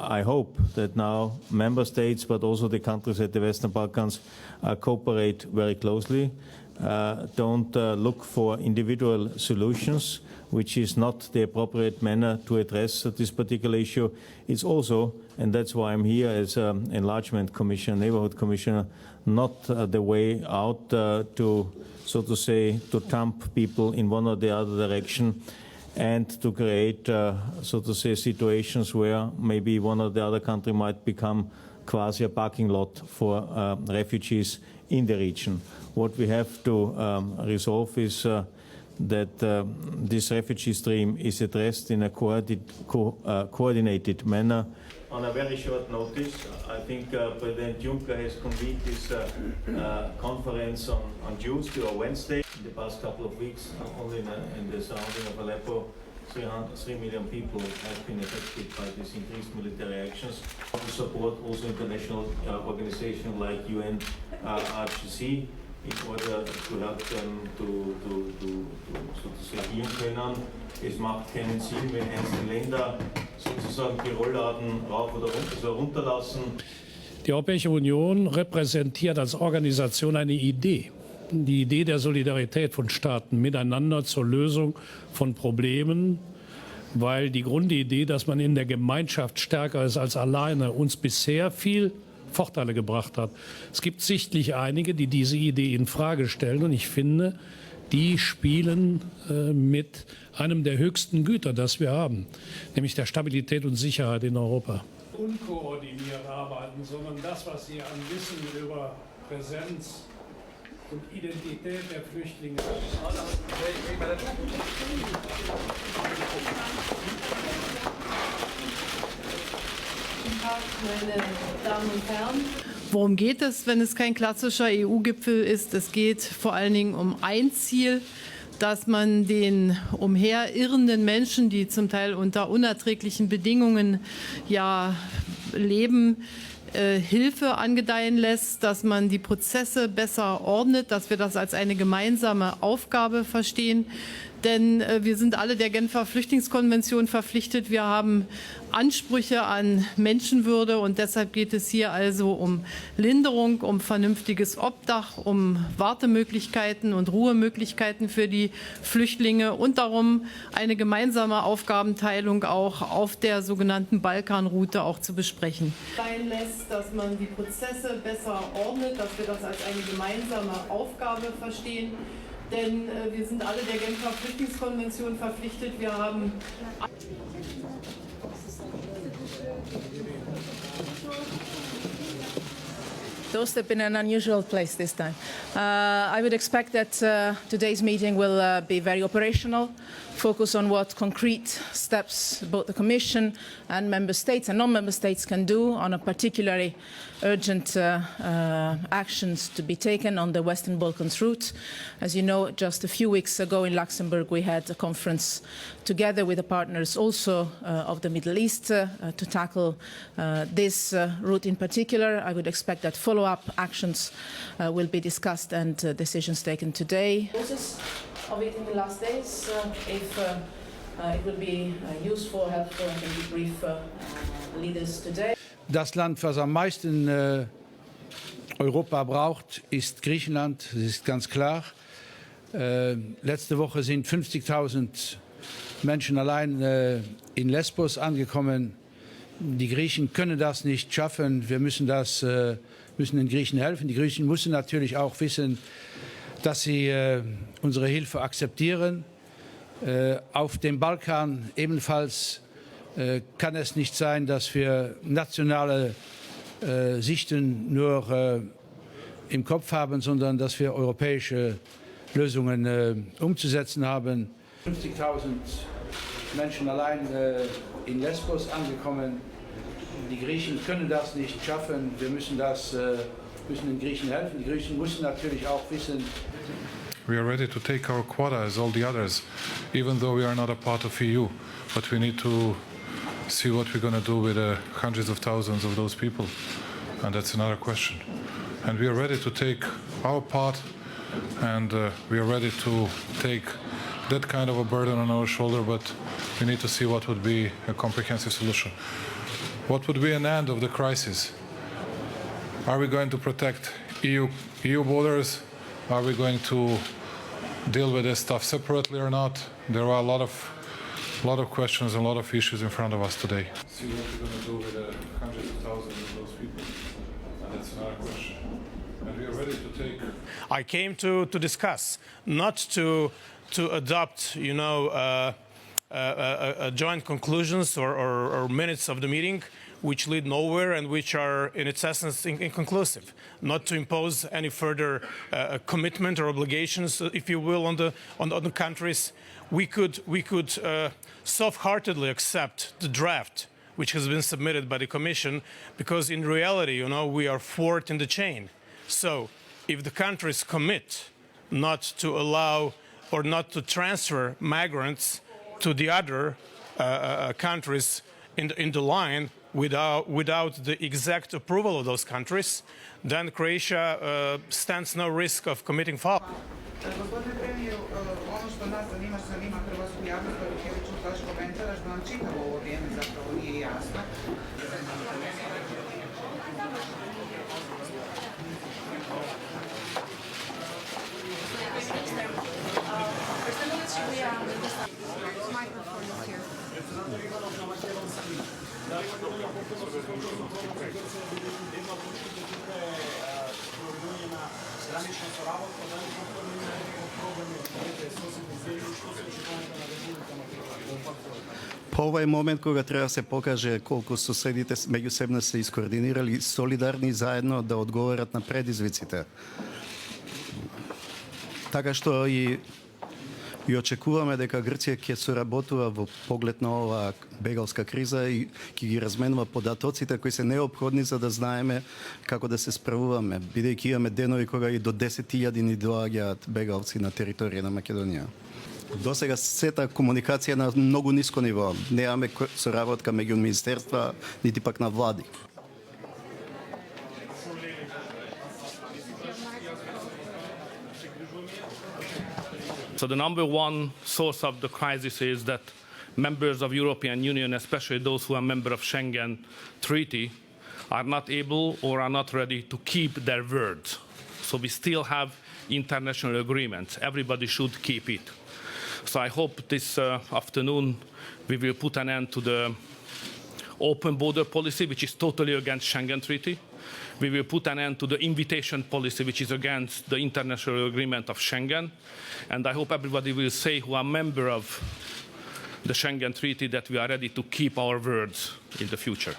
I hope that now member states, but also the countries at the Western Balkans, cooperate very closely. Don't look for individual solutions, which is not the appropriate manner to address this particular issue. It's also, and that's why I'm here as Enlargement Commissioner, Neighborhood Commissioner, not the way out to, so to say, to dump people in one or the other direction and to create, so to say, situations where maybe one or the other country might become quasi a parking lot for refugees in the region. What we have to resolve is that this refugee stream is addressed in a coordinated manner. On a very short notice, I think President Juncker has convened this conference on Tuesday or Wednesday. In the past couple of weeks, only in the surrounding of Aleppo, 3 million people have been affected by these increased military actions. To support also international organizations like UNRGC in order to help them to so to say, agieren können. Es macht keinen Sinn, wenn einzelne Länder sozusagen die Rollladen rauf oder runterlassen. Die Europäische Union repräsentiert als Organisation eine Idee. Die Idee der Solidarität von Staaten miteinander zur Lösung von Problemen, weil die Grundidee, dass man in der Gemeinschaft stärker ist als alleine, uns bisher viel Vorteile gebracht hat. Es gibt sichtlich einige, die diese Idee in Frage stellen, und ich finde, die spielen mit einem der höchsten Güter, das wir haben, nämlich der Stabilität und Sicherheit in Europa. Unkoordiniert arbeiten, sondern das, was Sie an Wissen über Präsenz und Identität der Flüchtlinge haben. Guten Tag, meine Damen und Herren. Worum geht es, wenn es kein klassischer EU-Gipfel ist? Es geht vor allen Dingen um ein Ziel, dass man den umherirrenden Menschen, die zum Teil unter unerträglichen Bedingungen leben, Hilfe angedeihen lässt, dass man die Prozesse besser ordnet, dass wir das als eine gemeinsame Aufgabe verstehen. Denn wir sind alle der Genfer Flüchtlingskonvention verpflichtet. Wir haben Ansprüche an Menschenwürde, und deshalb geht es hier also um Linderung, um vernünftiges Obdach, um Wartemöglichkeiten und Ruhemöglichkeiten für die Flüchtlinge und darum, eine gemeinsame Aufgabenteilung auch auf der sogenannten Balkanroute auch zu besprechen. Sein lässt, dass man die Prozesse besser ordnet, dass wir das als eine gemeinsame Aufgabe verstehen. Denn wir sind alle der Genfer Flüchtlingskonvention verpflichtet. Wir haben doorstep in an unusual place this time. I would expect that today's meeting will be very operational, focus on what concrete steps both the Commission and Member States and non-Member States can do on a particularly urgent actions to be taken on the Western Balkans route. As you know, just a few weeks ago in Luxembourg we had a conference together with the partners also of the Middle East to tackle this route in particular. I would expect that follow-up actions will be discussed and decisions taken today. Of it in the last days, if it will be useful, helpful, and can brief leaders today. Das Land, was am meisten Europa braucht, ist Griechenland. Das ist ganz klar. Letzte Woche sind 50.000 Menschen allein in Lesbos angekommen. Die Griechen können das nicht schaffen. Wir müssen den Griechen helfen. Die Griechen müssen natürlich auch wissen, dass sie unsere Hilfe akzeptieren. Auf dem Balkan ebenfalls kann es nicht sein, dass wir nationale Sichten nur im Kopf haben, sondern dass wir europäische Lösungen umzusetzen haben. 50.000 Menschen allein in Lesbos angekommen. Die Griechen können das nicht schaffen. Wir müssen den Griechen helfen. Die Griechen müssen natürlich auch wissen. We are ready to take our quota as all the others, even though we are not a part of EU. But we need to see what we're going to do with the hundreds of thousands of those people, and that's another question. And we are ready to take our part, and we are ready to take that kind of a burden on our shoulder, but we need to see what would be a comprehensive solution. what would be an end of the crisis? Are we going to protect EU borders? Are we going to deal with this stuff separately or not? There are a lot of questions and a lot of issues in front of us today. See what we're going to do with the hundreds of thousands of those people. And that's another question. And we are ready to take... I came to discuss, not to adopt, you know, joint conclusions or minutes of the meeting which lead nowhere and which are in its essence inconclusive, not to impose any further commitment or obligations, if you will, on the countries. We could soft-heartedly accept the draft which has been submitted by the Commission, because in reality, you know, we are fourth in the chain. So if the countries commit not to allow or not to transfer migrants to the other countries in the line without the exact approval of those countries, then Croatia stands no risk of committing foul. Gospodine premijeru, ono što nas zanima hrvatsku javnost, da bih je čuo vaš komentar, što nam čitavo ovo vrijeme zapravo nije jasno. Ovo je moment koga treba se pokaže koliko susedite međusobno se iskoordinirali, solidarni zajedno da odgovorat na predizvicite. Така што и очекуваме дека Грција ќе соработува во поглед на оваа бегалска криза и ќе ги разменува податоците кои се неопходни за да знаеме како да се справуваме, бидејќи имаме денови кога и до 10.000 ни доаѓаат бегалци на територија на Македонија. До сега сета комуникација на многу ниско ниво. Немаме соработка меѓу министерства, нити пак на влади. So the number one source of the crisis is that members of European Union, especially those who are members of Schengen Treaty, are not able or are not ready to keep their words. So we still have international agreements. Everybody should keep it. So I hope this afternoon we will put an end to the open border policy, which is totally against Schengen Treaty. We will put an end to the invitation policy, which is against the international agreement of Schengen. And I hope everybody will say who are member of the Schengen Treaty that we are ready to keep our words in the future.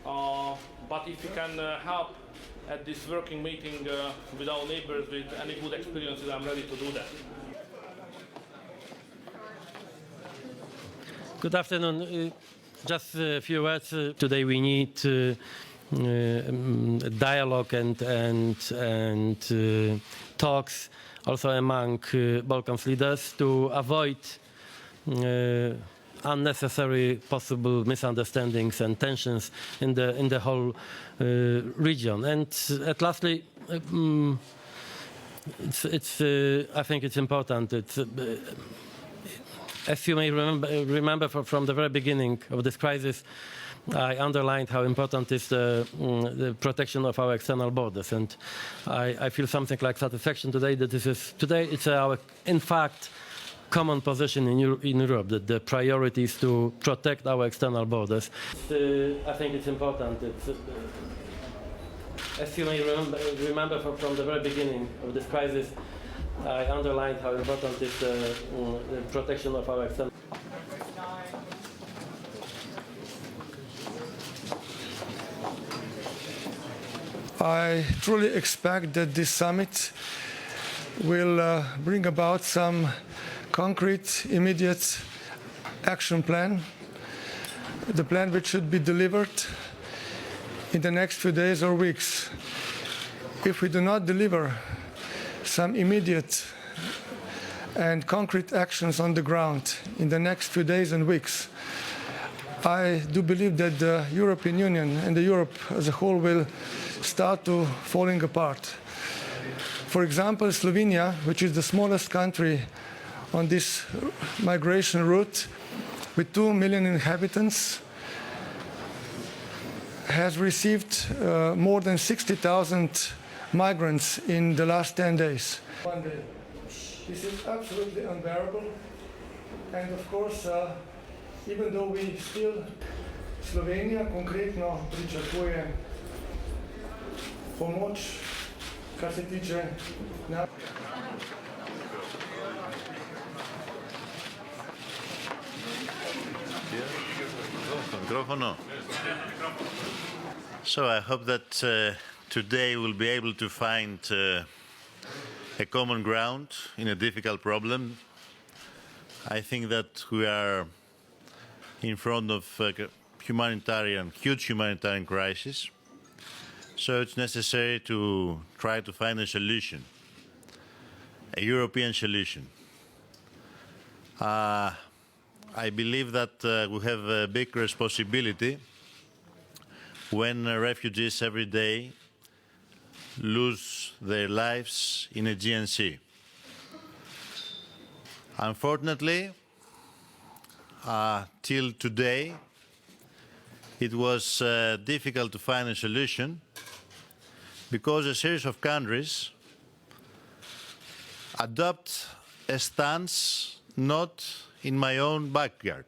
But if you can help at this working meeting with our neighbors with any good experiences, I'm ready to do that. Good afternoon. Just a few words. Today we need dialogue and talks also among Balkans leaders to avoid unnecessary possible misunderstandings and tensions in the whole region. And lastly, I think it's important. As you may remember from the very beginning of this crisis, I underlined how important is the protection of our external borders, and I feel something like satisfaction today that it's our, in fact, common position in Europe, that the priority is to protect our external borders. I think it's important. As you may remember from the very beginning of this crisis, I underlined how important is the protection of our external. I truly expect that this summit will bring about some concrete, immediate action plan, the plan which should be delivered in the next few days or weeks. If we do not deliver some immediate and concrete actions on the ground in the next few days and weeks, I do believe that the European Union and the Europe as a whole will start to falling apart. For example, Slovenia, which is the smallest country on this migration route, with 2 million inhabitants, has received more than 60,000 migrants in the last 10 days. One day. This is absolutely unbearable. And of course, even though we still, Slovenija konkretno pričakuje pomoč, kar se tiče So I hope that today we'll be able to find a common ground in a difficult problem. I think that we are in front of a huge humanitarian crisis. So it's necessary to try to find a solution, a European solution. I believe that we have a big responsibility when refugees every day lose their lives in the Aegean Sea. Unfortunately, till today, it was difficult to find a solution because a series of countries adopt a stance not in my own backyard.